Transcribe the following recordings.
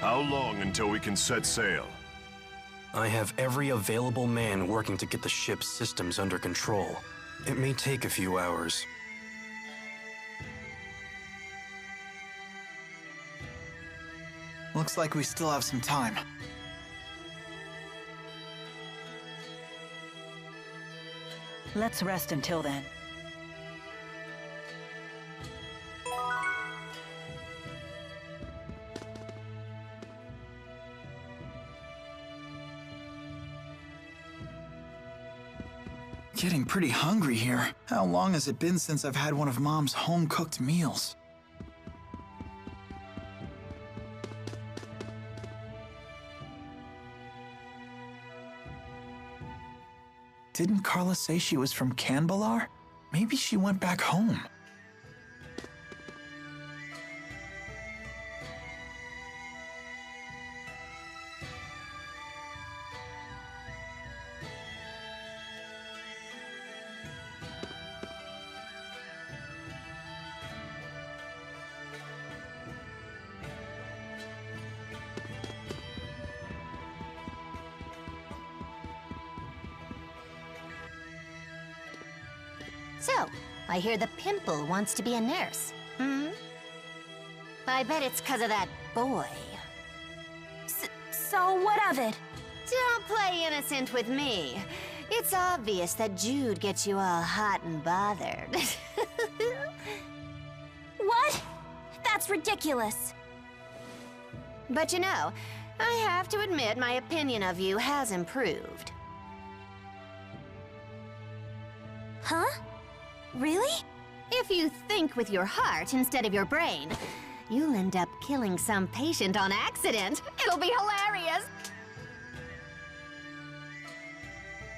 How long until we can set sail? I have every available man working to get the ship's systems under control. It may take a few hours. Looks like we still have some time. Let's rest until then. Getting pretty hungry here. How long has it been since I've had one of Mom's home-cooked meals? Didn't Carla say she was from Canbalar? Maybe she went back home. So, I hear the pimple wants to be a nurse. Hmm? I bet it's 'cause of that boy. So what of it? Don't play innocent with me. It's obvious that Jude gets you all hot and bothered. What? That's ridiculous. But you know, I have to admit my opinion of you has improved. Huh? Really? If you think with your heart instead of your brain, you'll end up killing some patient on accident. It'll be hilarious.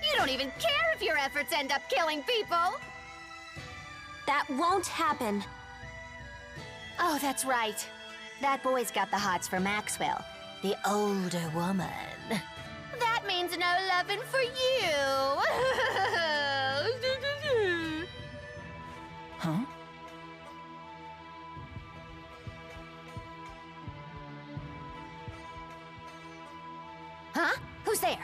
You don't even care if your efforts end up killing people. That won't happen. Oh, that's right. That boy's got the hots for Maxwell, the older woman. That means no lovin' for you. Huh? Huh? Who's there?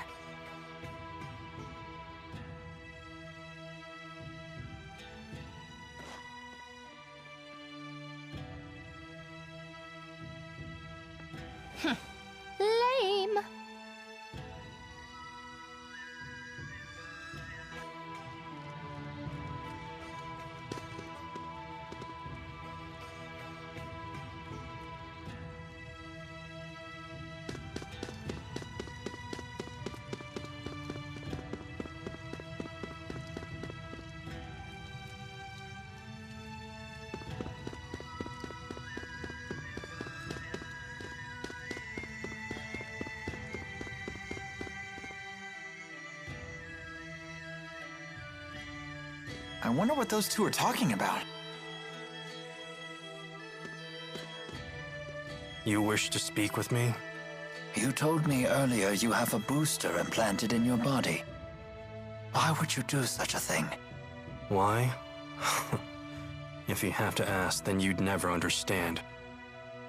Lame. I wonder what those two are talking about. You wish to speak with me? You told me earlier you have a booster implanted in your body. Why would you do such a thing? Why? If you have to ask, then you'd never understand.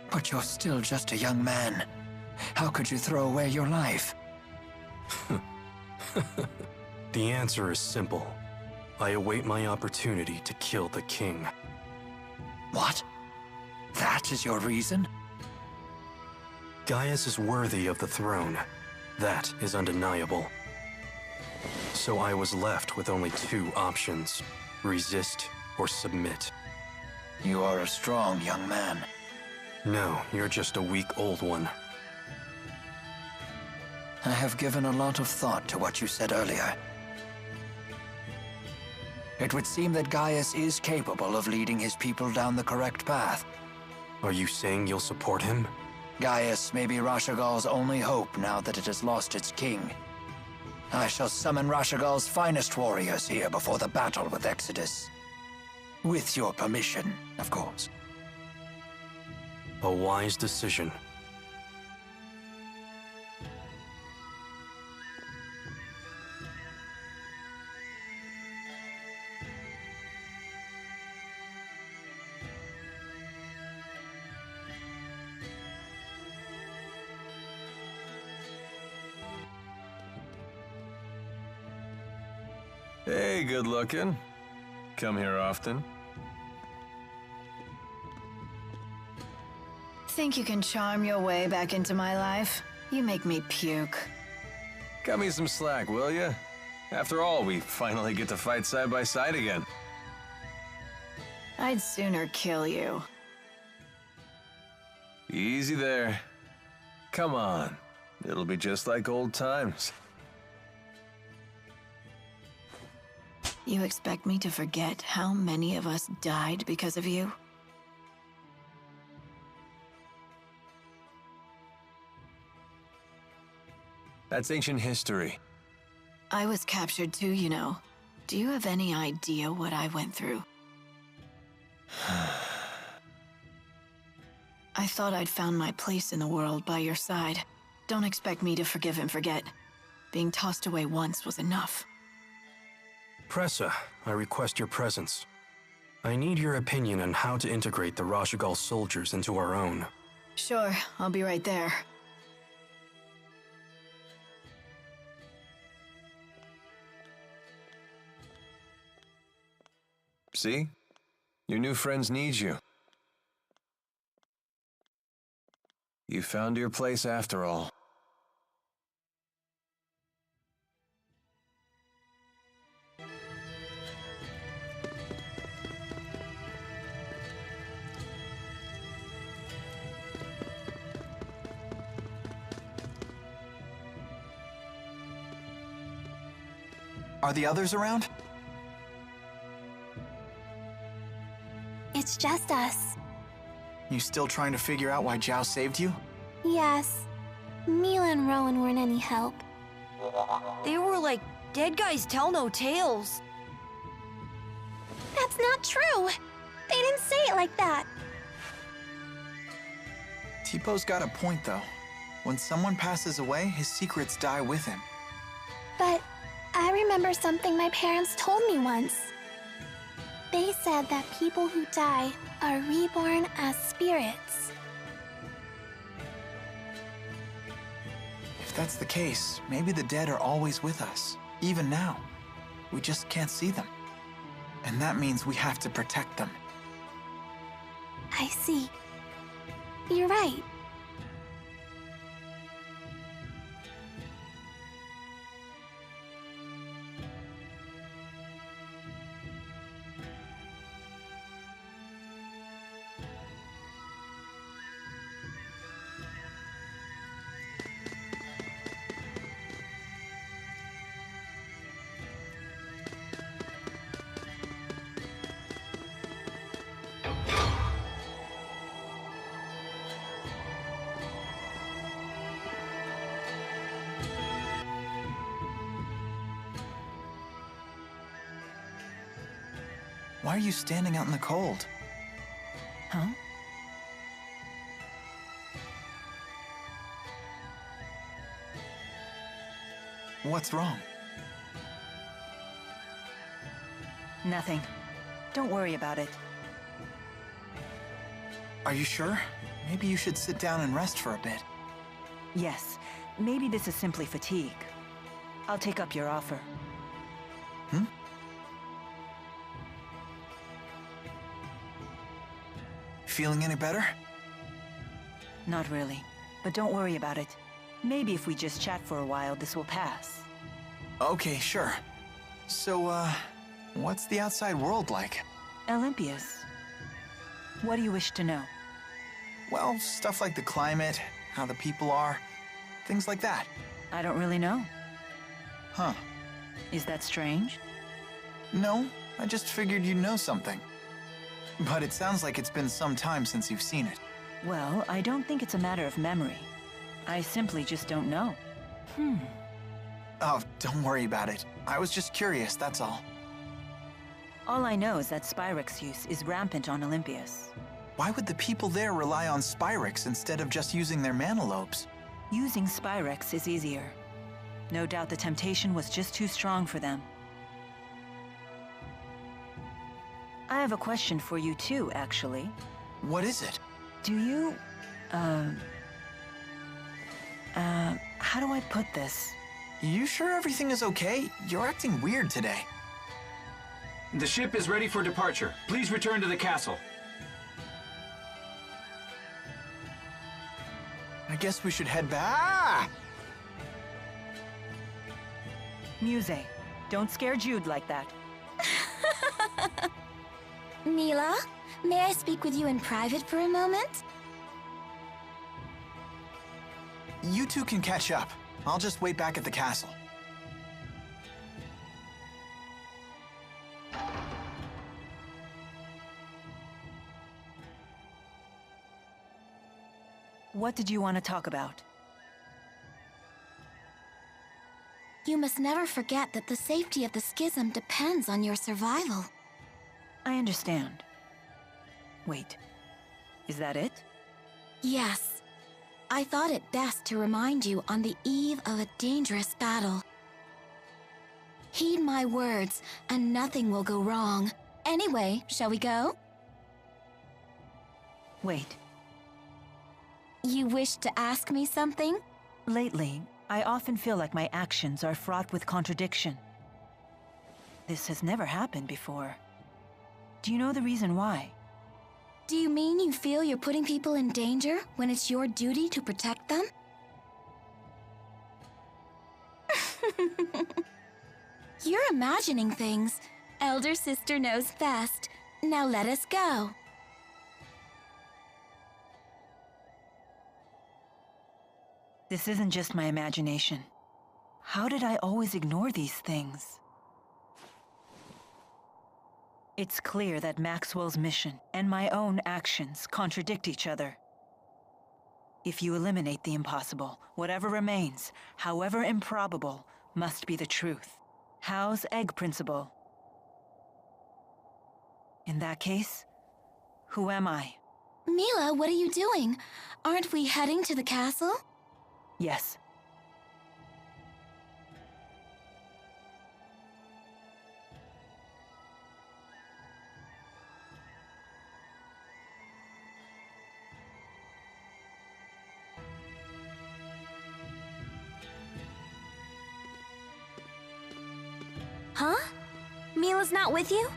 But you're still just a young man. How could you throw away your life? The answer is simple. I await my opportunity to kill the king. What? That is your reason? Gaius is worthy of the throne. That is undeniable. So I was left with only two options: resist or submit. You are a strong young man. No, you're just a weak old one. I have given a lot of thought to what you said earlier. It would seem that Gaius is capable of leading his people down the correct path. Are you saying you'll support him? Gaius may be Rashagal's only hope now that it has lost its king. I shall summon Rashagal's finest warriors here before the battle with Exodus. With your permission, of course. A wise decision. Hey, good looking. Come here often? Think you can charm your way back into my life? You make me puke. Cut me some slack, will ya? After all, we finally get to fight side by side again. I'd sooner kill you. Easy there. Come on. It'll be just like old times. You expect me to forget how many of us died because of you? That's ancient history. I was captured too, you know. Do you have any idea what I went through? I thought I'd found my place in the world by your side. Don't expect me to forgive and forget. Being tossed away once was enough. Pressa, I request your presence. I need your opinion on how to integrate the Rashagal soldiers into our own. Sure, I'll be right there. See? Your new friends need you. You found your place after all. Are the others around? It's just us. You still trying to figure out why Zhao saved you? Yes. Mila and Rowan weren't any help. They were like, dead guys tell no tales. That's not true! They didn't say it like that. Tipo's got a point, though. When someone passes away, his secrets die with him. But I remember something my parents told me once. They said that people who die are reborn as spirits. If that's the case, maybe the dead are always with us, even now. We just can't see them. And that means we have to protect them. I see. You're right. Why are you standing out in the cold? Huh? What's wrong? Nothing. Don't worry about it. Are you sure? Maybe you should sit down and rest for a bit. Yes, maybe this is simply fatigue. I'll take up your offer. Hmm? Feeling any better? Not really, but don't worry about it. Maybe if we just chat for a while, this will pass. Okay, sure. So, what's the outside world like? Olympias. What do you wish to know? Well, stuff like the climate, how the people are, things like that. I don't really know. Huh. Is that strange? No, I just figured you'd know something. But it sounds like it's been some time since you've seen it. Well, I don't think it's a matter of memory. I simply just don't know. Oh, don't worry about it. I was just curious, that's all. All I know is that Spyrex use is rampant on Olympias. Why would the people there rely on Spyrex instead of just using their mana lobes? Using Spyrex is easier. No doubt the temptation was just too strong for them. I have a question for you too, actually. What is it? Do you, how do I put this? You sure everything is okay? You're acting weird today. The ship is ready for departure. Please return to the castle. I guess we should head back. Muse, don't scare Jude like that. Mila, may I speak with you in private for a moment? You two can catch up. I'll just wait back at the castle. What did you want to talk about? You must never forget that the safety of the schism depends on your survival. I understand. Wait, is that it? Yes. I thought it best to remind you on the eve of a dangerous battle. Heed my words, and nothing will go wrong. Anyway, shall we go? Wait. You wish to ask me something? Lately, I often feel like my actions are fraught with contradiction. This has never happened before. Do you know the reason why? Do you mean you feel you're putting people in danger when it's your duty to protect them? You're imagining things. Elder sister knows best. Now let us go. This isn't just my imagination. How did I always ignore these things? It's clear that Maxwell's mission and my own actions contradict each other. If you eliminate the impossible, whatever remains, however improbable, must be the truth. Howe's egg principle. In that case, who am I? Mila, what are you doing? Aren't we heading to the castle? Yes. Huh? Mila's not with you?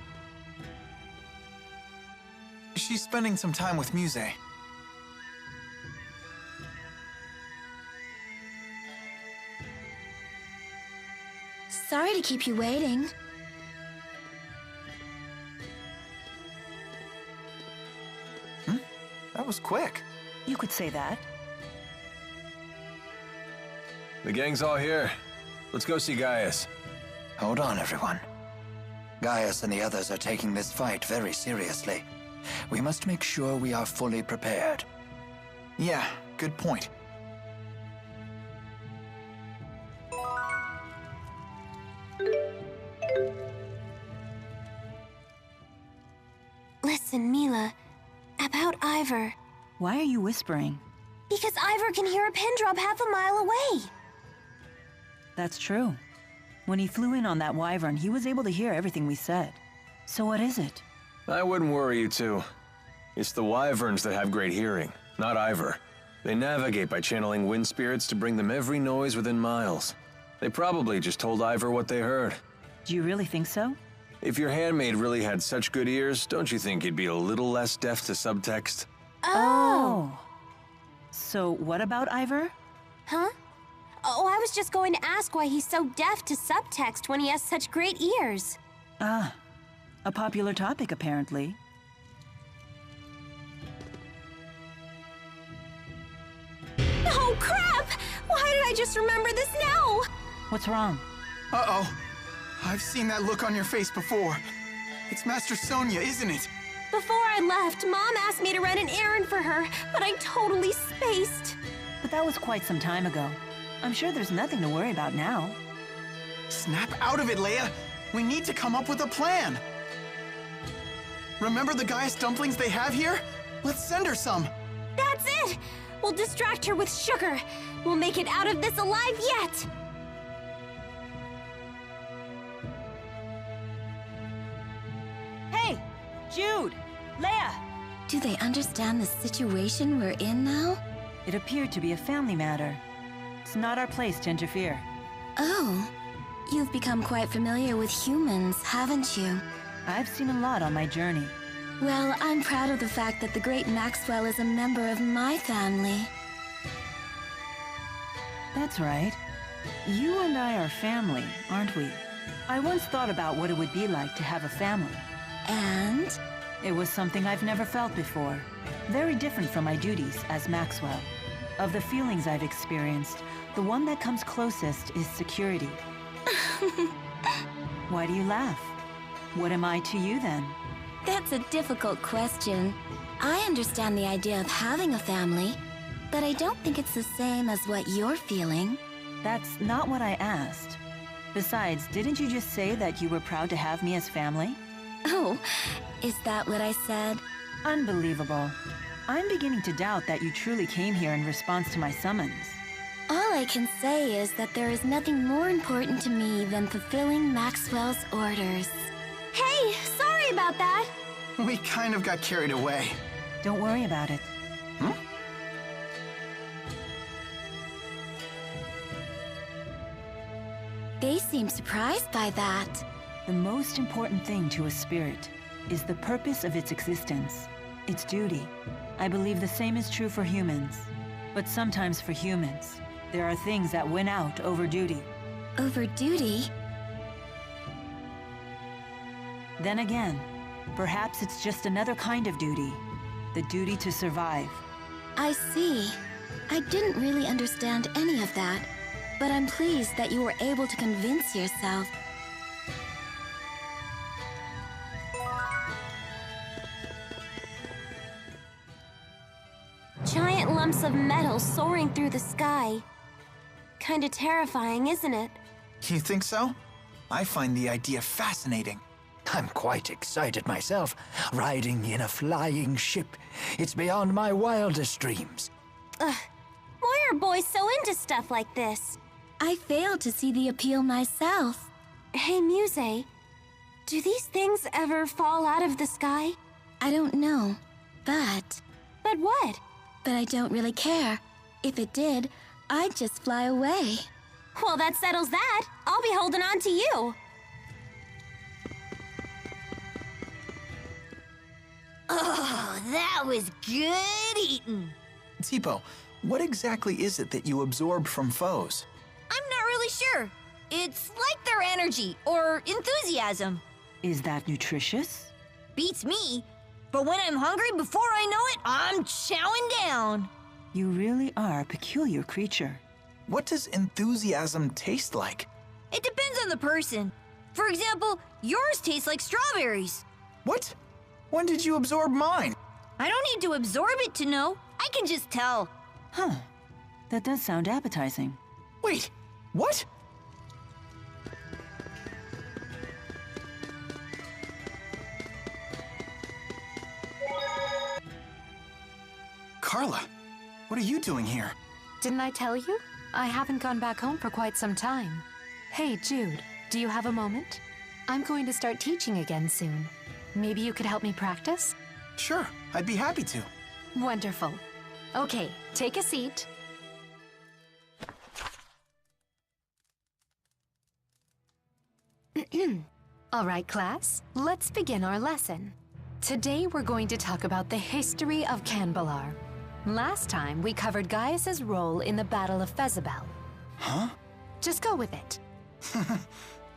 She's spending some time with Muse. Sorry to keep you waiting. That was quick. You could say that. The gang's all here. Let's go see Gaius. Hold on, everyone. Gaius and the others are taking this fight very seriously. We must make sure we are fully prepared. Yeah, good point. Listen, Mila, about Ivor. Why are you whispering? Because Ivor can hear a pin drop half a mile away. That's true. When he flew in on that wyvern, he was able to hear everything we said. So what is it? I wouldn't worry, you two. It's the wyverns that have great hearing, not Ivor. They navigate by channeling wind spirits to bring them every noise within miles. They probably just told Ivor what they heard. Do you really think so? If your handmaid really had such good ears, don't you think he'd be a little less deaf to subtext? Oh. So what about Ivor? Huh? Oh, I was just going to ask why he's so deaf to subtext when he has such great ears. Ah, a popular topic apparently. Oh, crap! Why did I just remember this now? What's wrong? Uh-oh. I've seen that look on your face before. It's Master Sonia, isn't it? Before I left, Mom asked me to run an errand for her, but I totally spaced. But that was quite some time ago. I'm sure there's nothing to worry about now. Snap out of it, Leia! We need to come up with a plan! Remember the Gaius dumplings they have here? Let's send her some! That's it! We'll distract her with sugar. We'll make it out of this alive yet! Hey! Jude! Leia! Do they understand the situation we're in now? It appeared to be a family matter. It's not our place to interfere. Oh, you've become quite familiar with humans, haven't you? I've seen a lot on my journey. Well, I'm proud of the fact that the great Maxwell is a member of my family. That's right. You and I are family, aren't we? I once thought about what it would be like to have a family. And? It was something I've never felt before. Very different from my duties as Maxwell. Of the feelings I've experienced, the one that comes closest is security. Why do you laugh? What am I to you then? That's a difficult question. I understand the idea of having a family, but I don't think it's the same as what you're feeling. That's not what I asked. Besides, didn't you just say that you were proud to have me as family? Oh, is that what I said? Unbelievable. I'm beginning to doubt that you truly came here in response to my summons. All I can say is that there is nothing more important to me than fulfilling Maxwell's orders. Hey, sorry about that. We kind of got carried away. Don't worry about it. Hmm? They seem surprised by that. The most important thing to a spirit is the purpose of its existence, its duty. I believe the same is true for humans. But sometimes for humans, there are things that win out over duty. Over duty? Then again, perhaps it's just another kind of duty. The duty to survive. I see. I didn't really understand any of that, but I'm pleased that you were able to convince yourself. Giant lumps of metal soaring through the sky. Kinda terrifying, isn't it? You think so? I find the idea fascinating. I'm quite excited myself, riding in a flying ship. It's beyond my wildest dreams. Why are boys so into stuff like this? I failed to see the appeal myself. Hey, Muse, do these things ever fall out of the sky? I don't know, but... But what? But I don't really care. If it did, I'd just fly away. Well, that settles that. I'll be holding on to you. Oh, that was good eating. Tipo, what exactly is it that you absorb from foes? I'm not really sure. It's like their energy or enthusiasm. Is that nutritious? Beats me. But when I'm hungry, before I know it, I'm chowing down. You really are a peculiar creature. What does enthusiasm taste like? It depends on the person. For example, yours tastes like strawberries. What? When did you absorb mine? I don't need to absorb it to know. I can just tell. Huh. That does sound appetizing. Wait, what? Carla, what are you doing here? Didn't I tell you? I haven't gone back home for quite some time. Hey, Jude, do you have a moment? I'm going to start teaching again soon. Maybe you could help me practice? Sure, I'd be happy to. Wonderful. Okay, take a seat. All right, class, let's begin our lesson. Today we're going to talk about the history of Canbalar. Last time we covered Gaius's role in the Battle of Fezabel. Huh? Just go with it.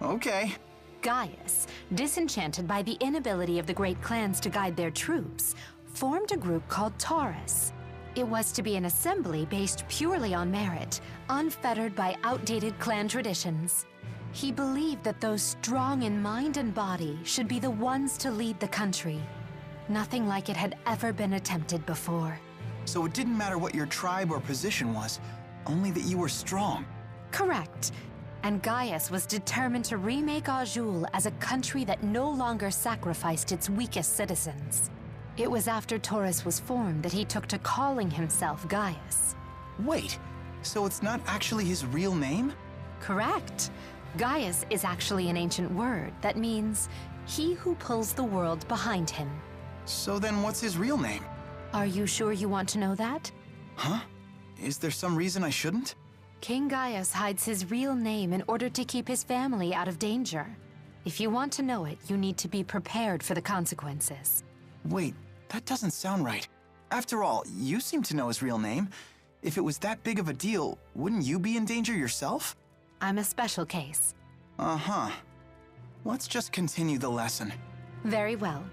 Okay. Gaius, disenchanted by the inability of the great clans to guide their troops, formed a group called Taurus. It was to be an assembly based purely on merit, unfettered by outdated clan traditions. He believed that those strong in mind and body should be the ones to lead the country. Nothing like it had ever been attempted before. So it didn't matter what your tribe or position was, only that you were strong. Correct. And Gaius was determined to remake Azul as a country that no longer sacrificed its weakest citizens. It was after Taurus was formed that he took to calling himself Gaius. Wait, so it's not actually his real name? Correct. Gaius is actually an ancient word that means he who pulls the world behind him. So then what's his real name? Are you sure you want to know that? Huh? Is there some reason I shouldn't? King Gaius hides his real name in order to keep his family out of danger. If you want to know it, you need to be prepared for the consequences. Wait, that doesn't sound right. After all, you seem to know his real name. If it was that big of a deal, wouldn't you be in danger yourself? I'm a special case. Uh-huh. Let's just continue the lesson. Very well.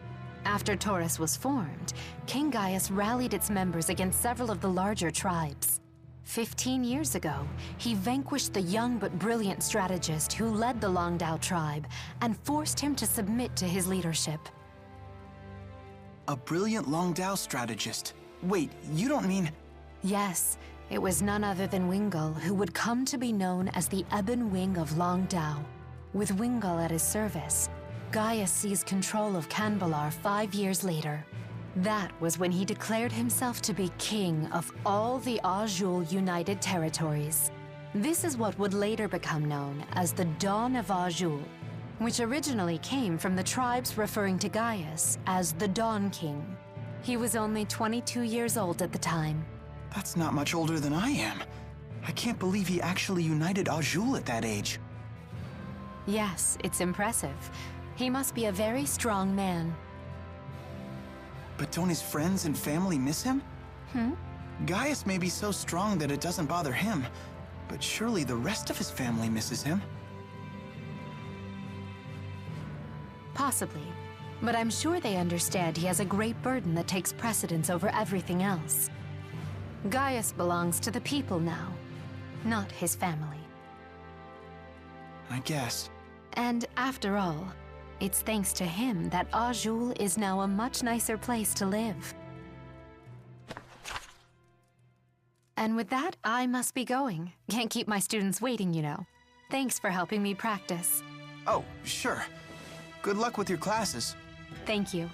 After Taurus was formed, King Gaius rallied its members against several of the larger tribes. 15 years ago, he vanquished the young but brilliant strategist who led the Longdao tribe and forced him to submit to his leadership. A brilliant Longdao strategist. Wait, you don't mean... Yes, it was none other than Wingull who would come to be known as the Ebon Wing of Longdao. With Wingull at his service, Gaius seized control of Canbalar 5 years later. That was when he declared himself to be king of all the Azul United Territories. This is what would later become known as the Dawn of Azul, which originally came from the tribes referring to Gaius as the Dawn King. He was only 22 years old at the time. That's not much older than I am. I can't believe he actually united Azul at that age. Yes, it's impressive. He must be a very strong man. But don't his friends and family miss him? Gaius may be so strong that it doesn't bother him, but surely the rest of his family misses him. Possibly. But I'm sure they understand he has a great burden that takes precedence over everything else. Gaius belongs to the people now, not his family. I guess. And after all, it's thanks to him that Azul is now a much nicer place to live. And with that, I must be going. Can't keep my students waiting, you know. Thanks for helping me practice. Oh, sure. Good luck with your classes. Thank you.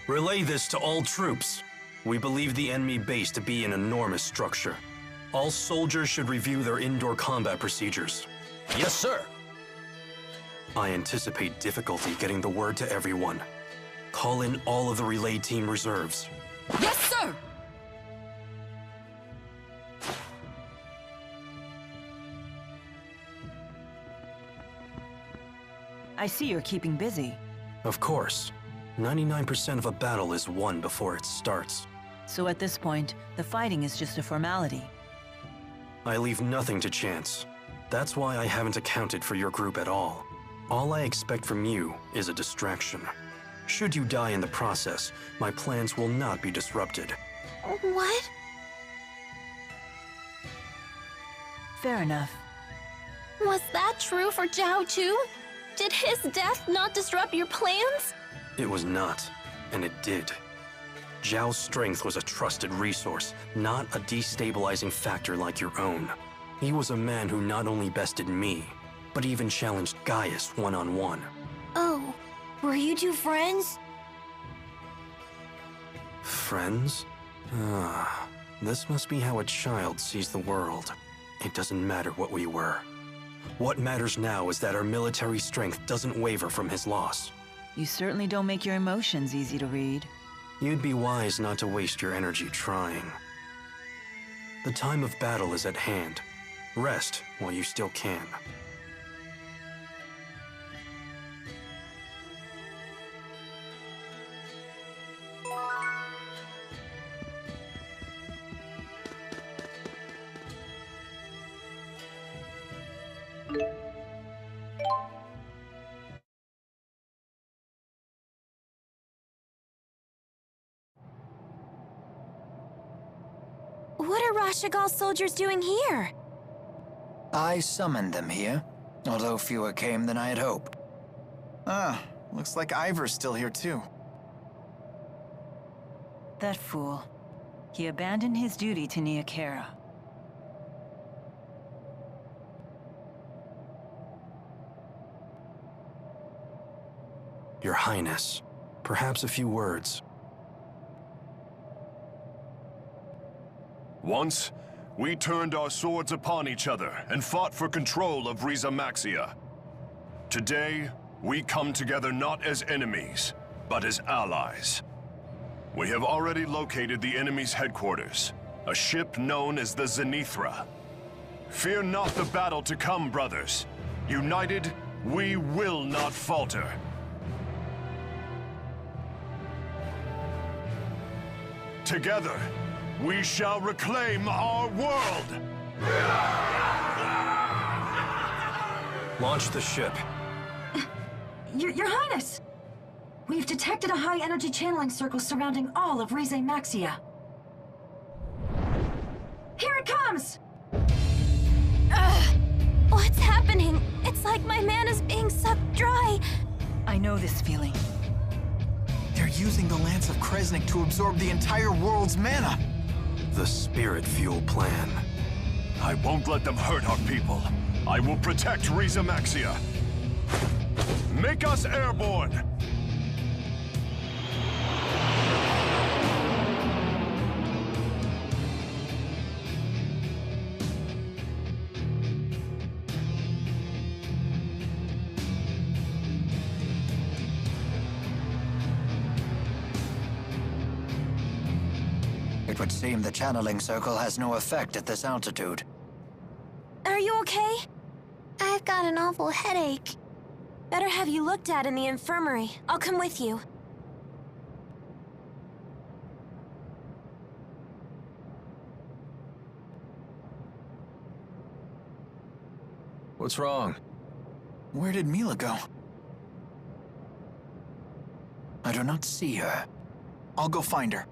Relay this to all troops. We believe the enemy base to be an enormous structure. All soldiers should review their indoor combat procedures. Yes, sir. I anticipate difficulty getting the word to everyone. Call in all of the relay team reserves. Yes, sir! I see you're keeping busy. Of course. 99% of a battle is won before it starts. So at this point, the fighting is just a formality. I leave nothing to chance. That's why I haven't accounted for your group at all. All I expect from you is a distraction. Should you die in the process, my plans will not be disrupted. What? Fair enough. Was that true for Zhao too? Did his death not disrupt your plans? It was not, and it did. Zhao's strength was a trusted resource, not a destabilizing factor like your own. He was a man who not only bested me, but even challenged Gaius one-on-one. Oh, were you two friends? Friends? Ah, this must be how a child sees the world. It doesn't matter what we were. What matters now is that our military strength doesn't waver from his loss. You certainly don't make your emotions easy to read. You'd be wise not to waste your energy trying. The time of battle is at hand. Rest while you still can. What are Rashagal's soldiers doing here? I summoned them here, although fewer came than I had hoped. Ah, looks like Ivor's still here too. That fool. He abandoned his duty to Neokera. Your Highness, perhaps a few words. Once, we turned our swords upon each other and fought for control of Riza Maxia. Today, we come together not as enemies, but as allies. We have already located the enemy's headquarters, a ship known as the Zenithra. Fear not the battle to come, brothers. United, we will not falter. Together, we shall reclaim our world! Launch the ship. Your Highness! We've detected a high-energy channeling circle surrounding all of Rize Maxia. Here it comes! What's happening? It's like my mana's being sucked dry. I know this feeling. They're using the Lance of Kresnik to absorb the entire world's mana. The Spirit Fuel plan. I won't let them hurt our people. I will protect Riza Maxia. Make us airborne! It would seem the channeling circle has no effect at this altitude. Are you okay? I've got an awful headache. Better have you looked at in the infirmary. I'll come with you. What's wrong? Where did Mila go? I do not see her. I'll go find her.